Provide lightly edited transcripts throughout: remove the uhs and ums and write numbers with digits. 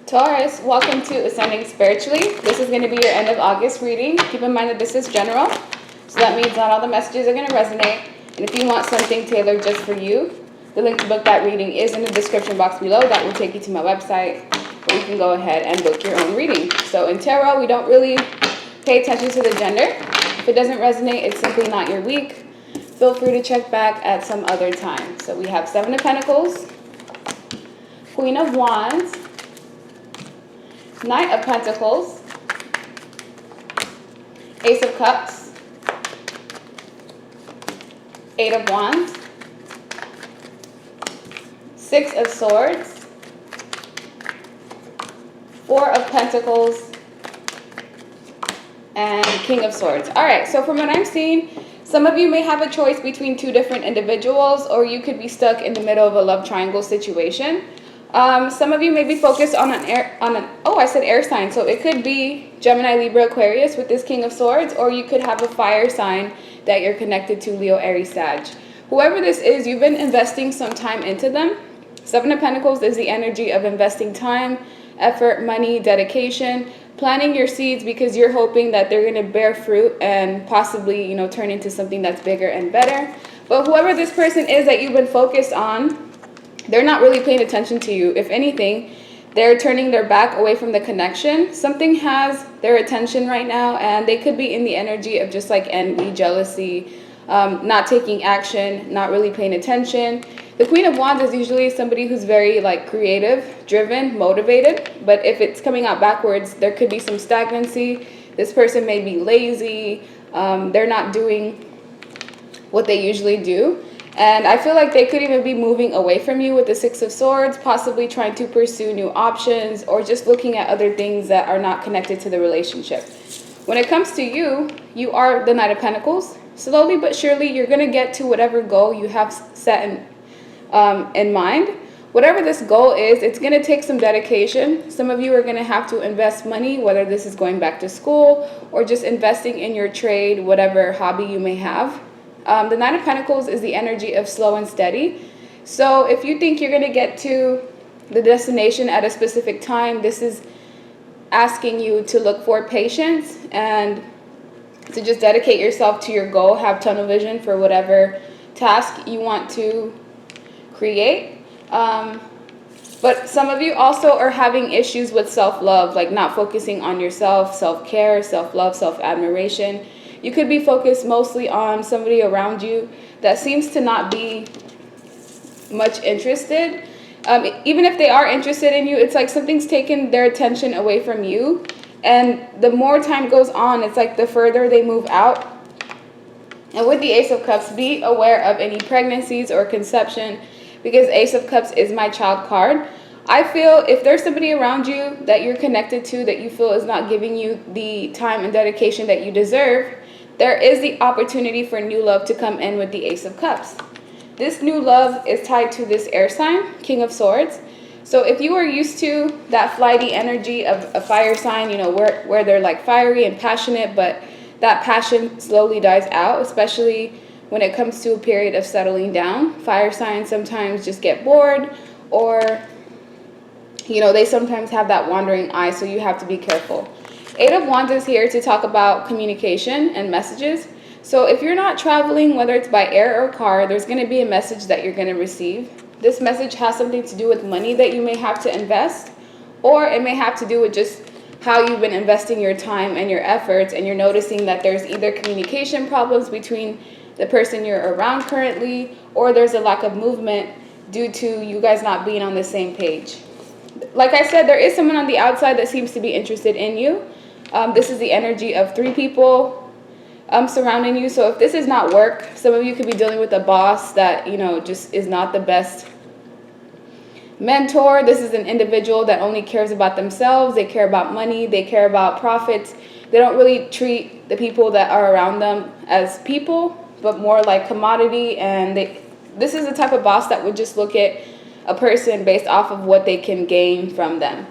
Taurus, welcome to Ascending Spiritually. This is going to be your end of August reading. Keep in mind that this is general, so that means not all the messages are going to resonate. And if you want something tailored just for you, the link to book that reading is in the description box below. That will take you to my website, where you can go ahead and book your own reading. So in tarot, we don't really pay attention to the gender. If it doesn't resonate, it's simply not your week. Feel free to check back at some other time. So we have Seven of Pentacles, Queen of Wands, Knight of Pentacles, Ace of Cups, Eight of Wands, Six of Swords, Four of Pentacles, and King of Swords. All right, so from what I'm seeing, some of you may have a choice between two different individuals, or you could be stuck in the middle of a love triangle situation. Some of you may be focused on an air sign, so it could be Gemini, Libra, Aquarius with this King of Swords, or you could have a fire sign that you're connected to, Leo, Aries, Sag. Whoever this is, you've been investing some time into them. Seven of Pentacles is the energy of investing time, effort, money, dedication, planting your seeds because you're hoping that they're going to bear fruit and possibly, turn into something that's bigger and better. But whoever this person is that you've been focused on, they're not really paying attention to you. If anything, they're turning their back away from the connection. Something has their attention right now, and they could be in the energy of just like envy, jealousy, not taking action, not really paying attention. The Queen of Wands is usually somebody who's very creative, driven, motivated. But if it's coming out backwards, there could be some stagnancy. This person may be lazy. They're not doing what they usually do. And I feel like they could even be moving away from you with the Six of Swords, possibly trying to pursue new options or just looking at other things that are not connected to the relationship. When it comes to you, you are the Knight of Pentacles. Slowly but surely, you're going to get to whatever goal you have set in mind. Whatever this goal is, it's going to take some dedication. Some of you are going to have to invest money, whether this is going back to school or just investing in your trade, whatever hobby you may have. The Nine of Pentacles is the energy of slow and steady. So if you think you're going to get to the destination at a specific time, this is asking you to look for patience and to just dedicate yourself to your goal, have tunnel vision for whatever task you want to create. But some of you also are having issues with self-love, like not focusing on yourself, self-care, self-love, self-admiration. You could be focused mostly on somebody around you that seems to not be much interested. Even if they are interested in you, it's like something's taken their attention away from you. And the more time goes on, it's like the further they move out. And with the Ace of Cups, be aware of any pregnancies or conception, because Ace of Cups is my child card. I feel if there's somebody around you that you're connected to that you feel is not giving you the time and dedication that you deserve, there is the opportunity for new love to come in with the Ace of Cups. This new love is tied to this air sign, King of Swords. So if you are used to that flighty energy of a fire sign, where they're like fiery and passionate, but that passion slowly dies out, especially when it comes to a period of settling down. Fire signs sometimes just get bored, or they sometimes have that wandering eye, so you have to be careful. Eight of Wands is here to talk about communication and messages. So if you're not traveling, whether it's by air or car, there's going to be a message that you're going to receive. This message has something to do with money that you may have to invest, or it may have to do with just how you've been investing your time and your efforts, and you're noticing that there's either communication problems between the person you're around currently, or there's a lack of movement due to you guys not being on the same page. Like I said, there is someone on the outside that seems to be interested in you. This is the energy of three people surrounding you. So if this is not work, some of you could be dealing with a boss that, just is not the best mentor. This is an individual that only cares about themselves. They care about money. They care about profits. They don't really treat the people that are around them as people, but more like commodity. And this is the type of boss that would just look at a person based off of what they can gain from them.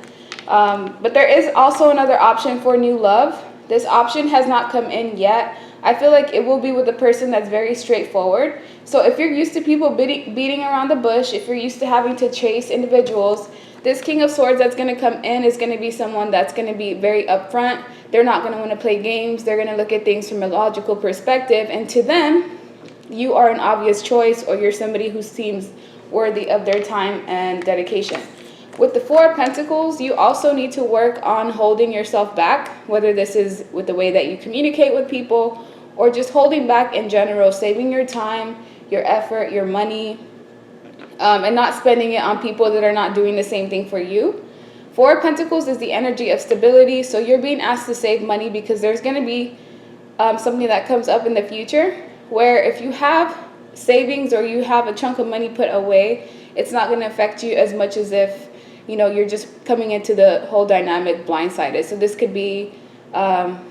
But there is also another option for new love. This option has not come in yet. I feel like it will be with a person that's very straightforward. So if you're used to people beating around the bush, if you're used to having to chase individuals, This King of Swords that's going to come in is going to be someone that's going to be very upfront. They're not going to want to play games. They're going to look at things from a logical perspective. And to them, you are an obvious choice, or you're somebody who seems worthy of their time and dedication. With the Four of Pentacles, you also need to work on holding yourself back, whether this is with the way that you communicate with people or just holding back in general, saving your time, your effort, your money, and not spending it on people that are not doing the same thing for you. Four of Pentacles is the energy of stability, so you're being asked to save money because there's going to be something that comes up in the future where if you have savings or you have a chunk of money put away, it's not going to affect you as much as if, you know, you're just coming into the whole dynamic blindsided. So this could be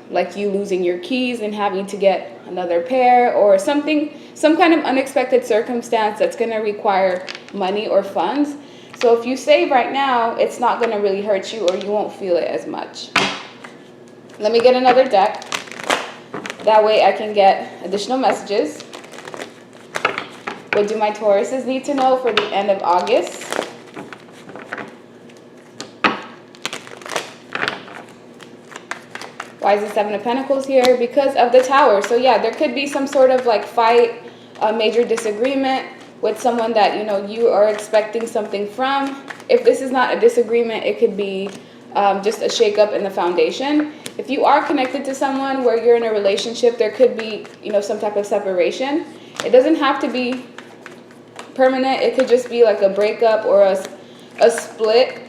like you losing your keys and having to get another pair, or some kind of unexpected circumstance that's going to require money or funds. So if you save right now, it's not going to really hurt you, or you won't feel it as much. Let me get another deck. That way I can get additional messages. What do my Tauruses need to know for the end of August? Why is the Seven of Pentacles here? Because of the Tower. So yeah, there could be some sort of like fight, a major disagreement with someone that, you know, you are expecting something from. If this is not a disagreement, it could be just a shakeup in the foundation. If you are connected to someone where you're in a relationship, there could be, you know, some type of separation. It doesn't have to be permanent. It could just be like a breakup or a split.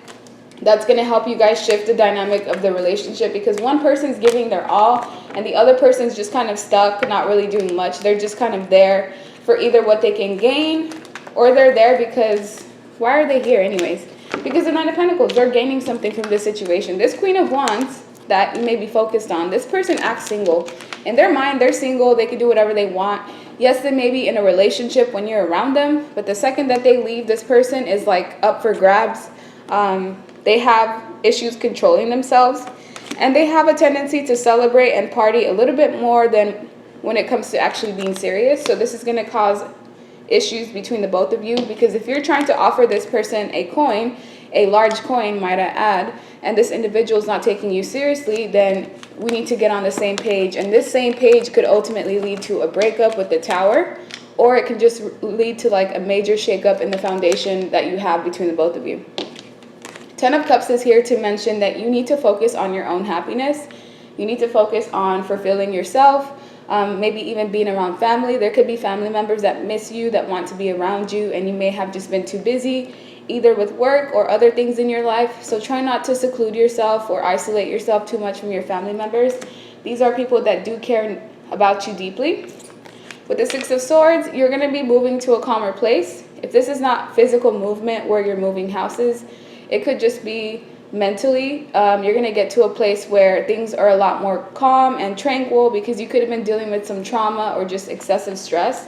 That's going to help you guys shift the dynamic of the relationship, because one person's giving their all and the other person's just kind of stuck, not really doing much. They're just kind of there for either what they can gain, or they're there because, why are they here anyways? Because the Nine of Pentacles, they're gaining something from this situation. This Queen of Wands that you may be focused on, this person acts single. In their mind, they're single. They can do whatever they want. Yes, they may be in a relationship when you're around them, but the second that they leave, this person is like up for grabs. They have issues controlling themselves, and they have a tendency to celebrate and party a little bit more than when it comes to actually being serious. So this is going to cause issues between the both of you, because if you're trying to offer this person a coin, a large coin might I add, and this individual is not taking you seriously, then we need to get on the same page. And this same page could ultimately lead to a breakup with the Tower, or it can just lead to like a major shakeup in the foundation that you have between the both of you. Ten of Cups is here to mention that you need to focus on your own happiness. You need to focus on fulfilling yourself, maybe even being around family. There could be family members that miss you, that want to be around you, and you may have just been too busy, either with work or other things in your life. So try not to seclude yourself or isolate yourself too much from your family members. These are people that do care about you deeply. With the Six of Swords, you're going to be moving to a calmer place. If this is not physical movement where you're moving houses, it could just be mentally. You're going to get to a place where things are a lot more calm and tranquil, because you could have been dealing with some trauma or just excessive stress.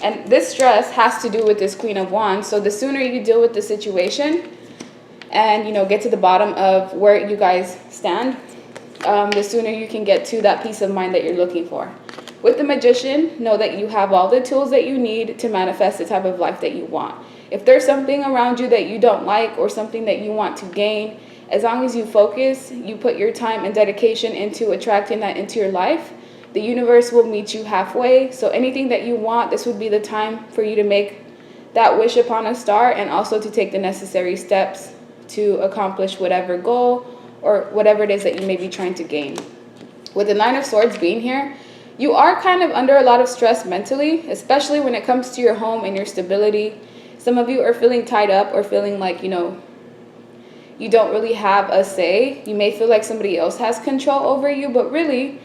And this stress has to do with this Queen of Wands. So the sooner you deal with the situation and, you know, get to the bottom of where you guys stand, the sooner you can get to that peace of mind that you're looking for. With the Magician, know that you have all the tools that you need to manifest the type of life that you want. If there's something around you that you don't like, or something that you want to gain, as long as you focus, you put your time and dedication into attracting that into your life, the universe will meet you halfway. So anything that you want, this would be the time for you to make that wish upon a star, and also to take the necessary steps to accomplish whatever goal or whatever it is that you may be trying to gain. With the Nine of Swords being here, you are kind of under a lot of stress mentally, especially when it comes to your home and your stability. Some of you are feeling tied up, or feeling like, you know, you don't really have a say. You may feel like somebody else has control over you, but really,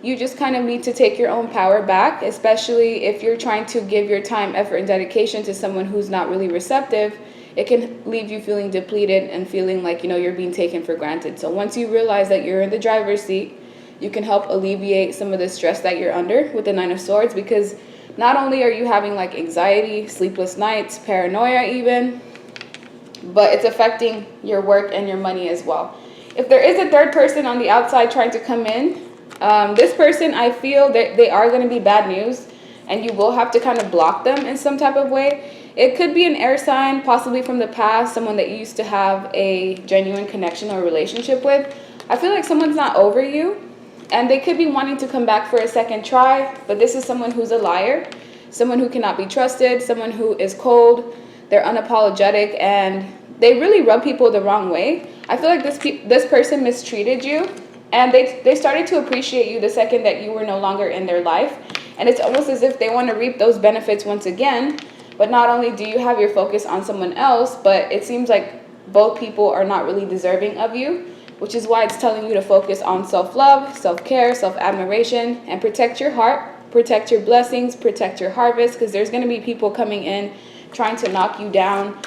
you just kind of need to take your own power back, especially if you're trying to give your time, effort, and dedication to someone who's not really receptive. It can leave you feeling depleted and feeling like, you know, you're being taken for granted. So once you realize that you're in the driver's seat, you can help alleviate some of the stress that you're under with the Nine of Swords, because not only are you having like anxiety, sleepless nights, paranoia even, but it's affecting your work and your money as well. If there is a third person on the outside trying to come in, this person, I feel that they are going to be bad news, and you will have to kind of block them in some type of way. It could be an air sign, possibly from the past, someone that you used to have a genuine connection or relationship with. I feel like someone's not over you, and they could be wanting to come back for a second try, but this is someone who's a liar, someone who cannot be trusted, someone who is cold, they're unapologetic, and they really rub people the wrong way. I feel like this person mistreated you, and they started to appreciate you the second that you were no longer in their life. And it's almost as if they want to reap those benefits once again. But not only do you have your focus on someone else, but it seems like both people are not really deserving of you, which is why it's telling you to focus on self-love, self-care, self-admiration, and protect your heart, protect your blessings, protect your harvest, because there's going to be people coming in trying to knock you down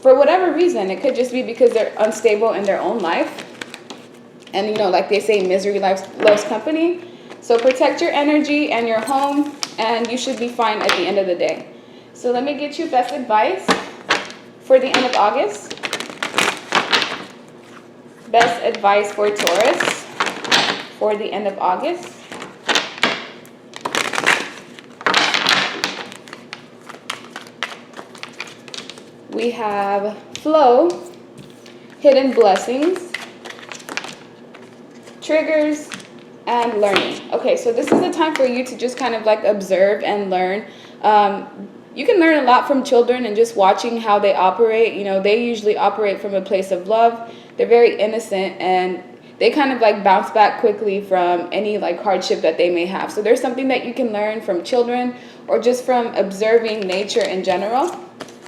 for whatever reason. It could just be because they're unstable in their own life. And, you know, like they say, misery loves company. So protect your energy and your home, and you should be fine at the end of the day. So let me get you best advice for the end of August. Best advice for Taurus for the end of August. We have flow, hidden blessings, triggers, and learning. Okay, so this is a time for you to just kind of like observe and learn. You can learn a lot from children and just watching how they operate. You know, they usually operate from a place of love. They're very innocent, and they kind of like bounce back quickly from any like hardship that they may have. So there's something that you can learn from children or just from observing nature in general.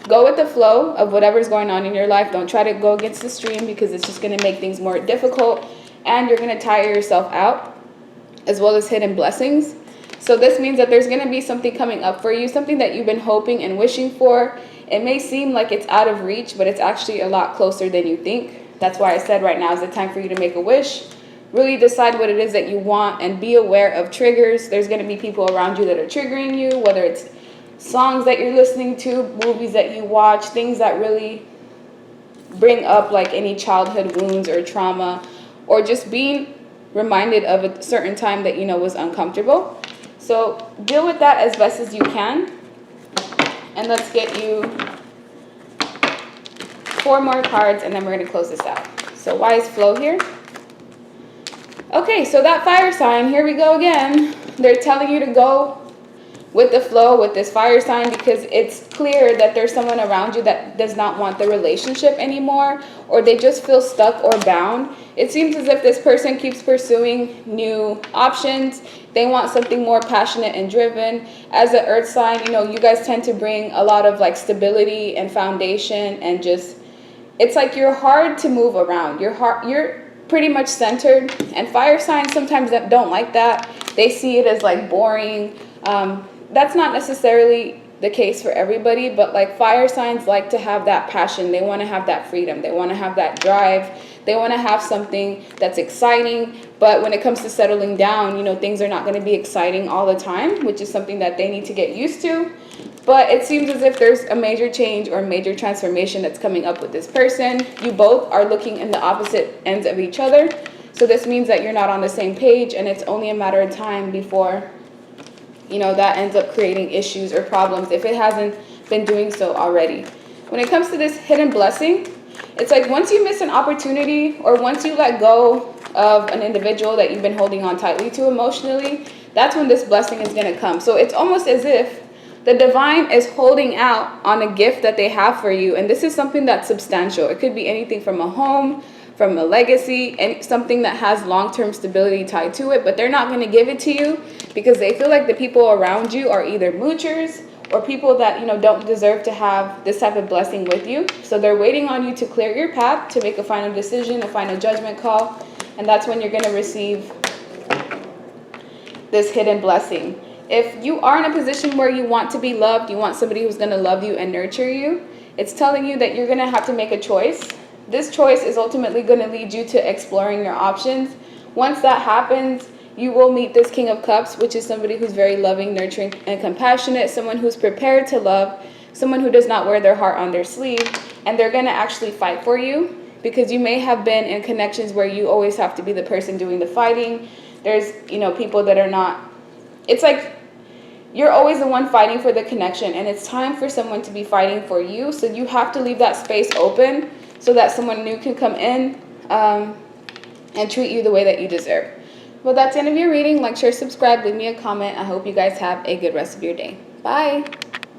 Go with the flow of whatever's going on in your life. Don't try to go against the stream, because it's just going to make things more difficult, and you're going to tire yourself out, as well as hidden blessings. So this means that there's going to be something coming up for you, something that you've been hoping and wishing for. It may seem like it's out of reach, but it's actually a lot closer than you think. That's why I said right now is the time for you to make a wish. Really decide what it is that you want, and be aware of triggers. There's going to be people around you that are triggering you, whether it's songs that you're listening to, movies that you watch, things that really bring up like any childhood wounds or trauma, or just being reminded of a certain time that you know was uncomfortable. So deal with that as best as you can. And let's get you 4 more cards, and then we're going to close this out. So wise flow here. Okay, so that fire sign, here we go again. They're telling you to go with the flow with this fire sign, because it's clear that there's someone around you that does not want the relationship anymore, or they just feel stuck or bound. It seems as if this person keeps pursuing new options. They want something more passionate and driven. As an earth sign, you know, you guys tend to bring a lot of like stability and foundation, and just, it's like you're hard to move around. You're pretty much centered, and fire signs sometimes don't like that. They see it as like boring. That's not necessarily the case for everybody, but like fire signs like to have that passion. They want to have that freedom. They want to have that drive. They want to have something that's exciting. But when it comes to settling down, you know, things are not going to be exciting all the time, which is something that they need to get used to. But it seems as if there's a major change or major transformation that's coming up with this person. You both are looking in the opposite ends of each other. So this means that you're not on the same page, and it's only a matter of time before, you know, that ends up creating issues or problems if it hasn't been doing so already. When it comes to this hidden blessing, it's like once you miss an opportunity, or once you let go of an individual that you've been holding on tightly to emotionally, that's when this blessing is going to come. So it's almost as if the divine is holding out on a gift that they have for you, and this is something that's substantial. It could be anything from a home, from a legacy, and something that has long-term stability tied to it, but they're not going to give it to you because they feel like the people around you are either moochers or people that, you know, don't deserve to have this type of blessing with you. So they're waiting on you to clear your path, to make a final decision, a final judgment call, and that's when you're going to receive this hidden blessing. If you are in a position where you want to be loved, you want somebody who's going to love you and nurture you, it's telling you that you're going to have to make a choice. This choice is ultimately going to lead you to exploring your options. Once that happens, you will meet this King of Cups, which is somebody who's very loving, nurturing, and compassionate, someone who's prepared to love, someone who does not wear their heart on their sleeve, and they're going to actually fight for you, because you may have been in connections where you always have to be the person doing the fighting. There's, you know, people that are not, it's like you're always the one fighting for the connection, and it's time for someone to be fighting for you. So you have to leave that space open so that someone new can come in and treat you the way that you deserve. Well, that's the end of your reading. Like, share, subscribe, leave me a comment. I hope you guys have a good rest of your day. Bye.